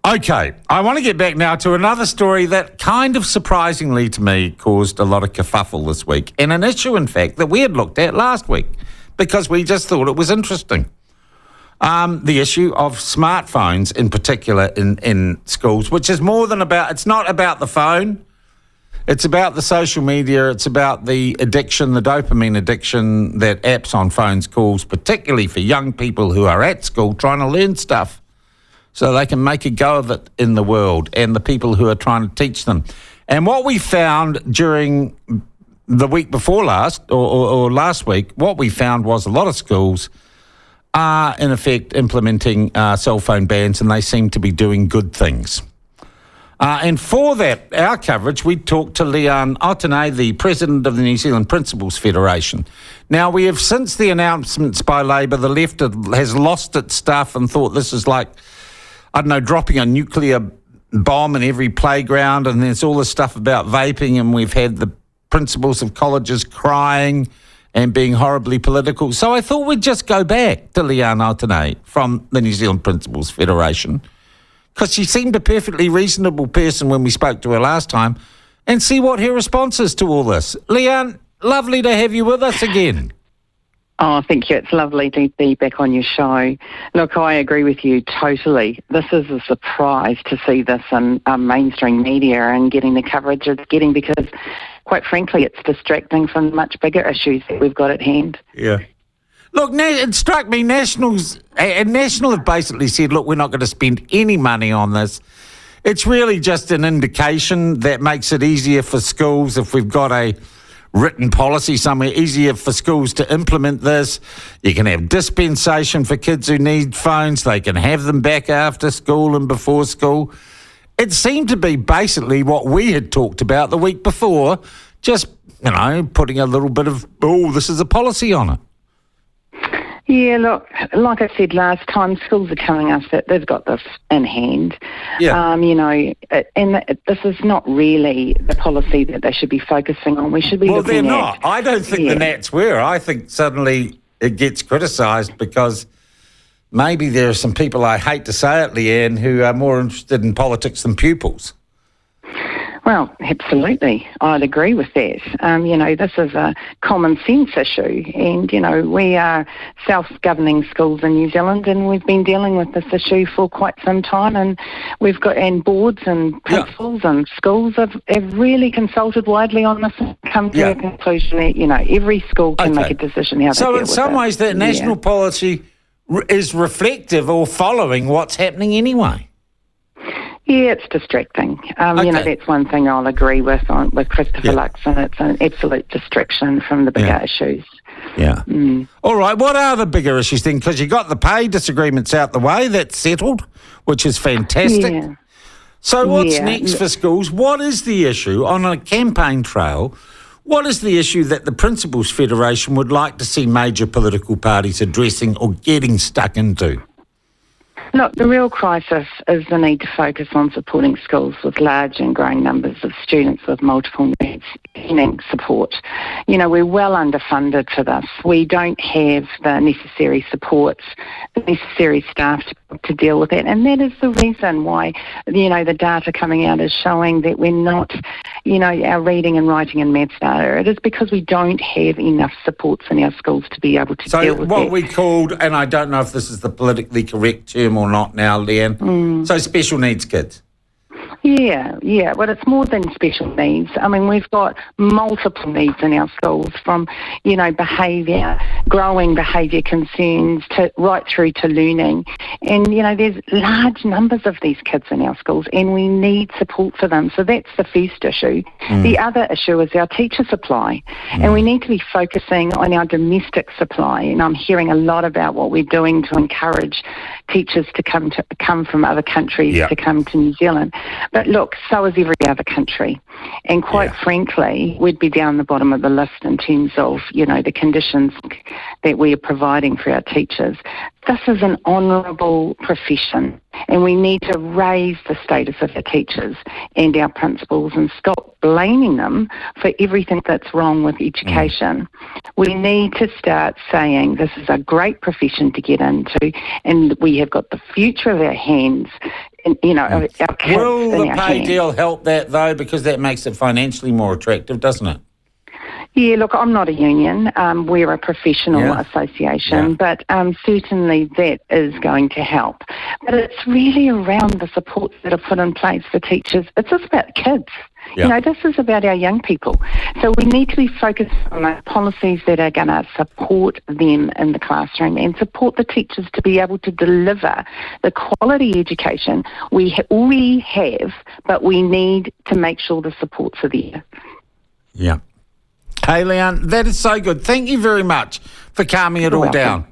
Okay, I want to get back now to another story that kind of surprisingly to me caused a lot of kerfuffle this week, and an issue, in fact, that we had looked at last week because we just thought it was interesting. The issue of smartphones in particular in schools, which is more than it's not about the phone, it's about the social media, it's about the addiction, the dopamine addiction that apps on phones cause, particularly for young people who are at school trying to learn stuff, so they can make a go of it in the world and the people who are trying to teach them. And what we found during the week before last, or last week, what we found was a lot of schools are, in effect, implementing cell phone bans, and they seem to be doing good things. And for that, our coverage, we talked to Leanne, Otene, the president of the New Zealand Principals Federation. Now, we have, since the announcements by Labour, the left has lost its stuff and thought this is like, I don't know, dropping a nuclear bomb in every playground, and there's all this stuff about vaping, and we've had the principals of colleges crying and being horribly political. So I thought we'd just go back to Leanne Otene from the New Zealand Principals Federation, because she seemed a perfectly reasonable person when we spoke to her last time, and see what her response is to all this. Leanne, lovely to have you with us again. Oh, thank you. It's lovely to be back on your show. Look, I agree with you totally. This is a surprise to see this in mainstream media and getting the coverage it's getting, because, quite frankly, it's distracting from much bigger issues that we've got at hand. Yeah. Look, it struck me, National have basically said, look, we're not going to spend any money on this. It's really just an indication that makes it easier for schools if we've got a written policy somewhere, easier for schools to implement this. You can have dispensation for kids who need phones. They can have them back after school and before school. It seemed to be basically what we had talked about the week before, just, putting a little bit of, this is a policy on it. Yeah, look, like I said last time, schools are telling us that they've got this in hand. Yeah. This is not really the policy that they should be focusing on. We should be looking at... Well, they're not. I don't think the Nats were. I think suddenly it gets criticised because maybe there are some people, I hate to say it, Leanne, who are more interested in politics than pupils. Well, absolutely. I'd agree with that. This is a common sense issue, and, we are self-governing schools in New Zealand, and we've been dealing with this issue for quite some time, and we've got, and boards and principals and schools have really consulted widely on this and come to a conclusion that, every school can make a decision how they deal with it. So in some ways that national policy is reflective or following what's happening anyway. Yeah, it's distracting. That's one thing I'll agree with Christopher Luxon. It's an absolute distraction from the bigger issues. Yeah. All right, what are the bigger issues then? Because you got the pay disagreements out the way, that's settled, which is fantastic. Yeah. So what's next for schools? What is the issue on a campaign trail? What is the issue that the Principals Federation would like to see major political parties addressing or getting stuck into? Look, the real crisis is the need to focus on supporting schools with large and growing numbers of students with multiple needs, needing support. We're well underfunded for this. We don't have the necessary supports, the necessary staff to deal with it, and that is the reason why, the data coming out is showing that we're not, our reading and writing and maths data, it is because we don't have enough supports in our schools to be able to deal with it. So what we called, and I don't know if this is the politically correct term or not now, Leanne, so special needs kids. Yeah, but it's more than special needs. I mean, we've got multiple needs in our schools, from, behaviour, growing behaviour concerns, to right through to learning. And, there's large numbers of these kids in our schools, and we need support for them. So that's the first issue. The other issue is our teacher supply, and we need to be focusing on our domestic supply. And I'm hearing a lot about what we're doing to encourage teachers to come from other countries to come to New Zealand. But look, so is every other country. And quite frankly, we'd be down the bottom of the list in terms of, the conditions that we are providing for our teachers. This is an honourable profession, and we need to raise the status of our teachers and our principals and stop blaming them for everything that's wrong with education. We need to start saying this is a great profession to get into, and we have got the future of our hands our kids Will in the our pay hands. deal help that, though, because that makes it financially more attractive, doesn't it? Yeah, look, I'm not a union. We're a professional association, but certainly that is going to help. But it's really around the supports that are put in place for teachers. It's just about kids. Yeah. This is about our young people. So we need to be focused on those policies that are going to support them in the classroom and support the teachers to be able to deliver the quality education we already have, but we need to make sure the supports are there. Yeah. Hey, Leanne, that is so good. Thank you very much for calming it all down.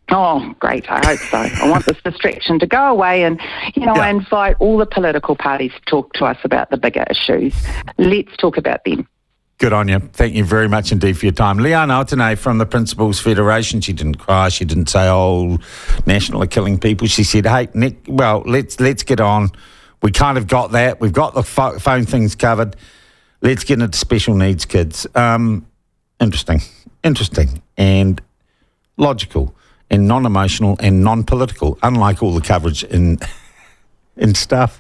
Oh, great. I hope so. I want this distraction to go away and, I invite all the political parties to talk to us about the bigger issues. Let's talk about them. Good on you. Thank you very much indeed for your time. Leanne Otene from the Principals Federation. She didn't cry. She didn't say, National are killing people. She said, hey, Nick, let's get on. We kind of got that. We've got the phone things covered. Let's get into special needs kids. Interesting, and logical, and non-emotional, and non-political, unlike all the coverage in stuff.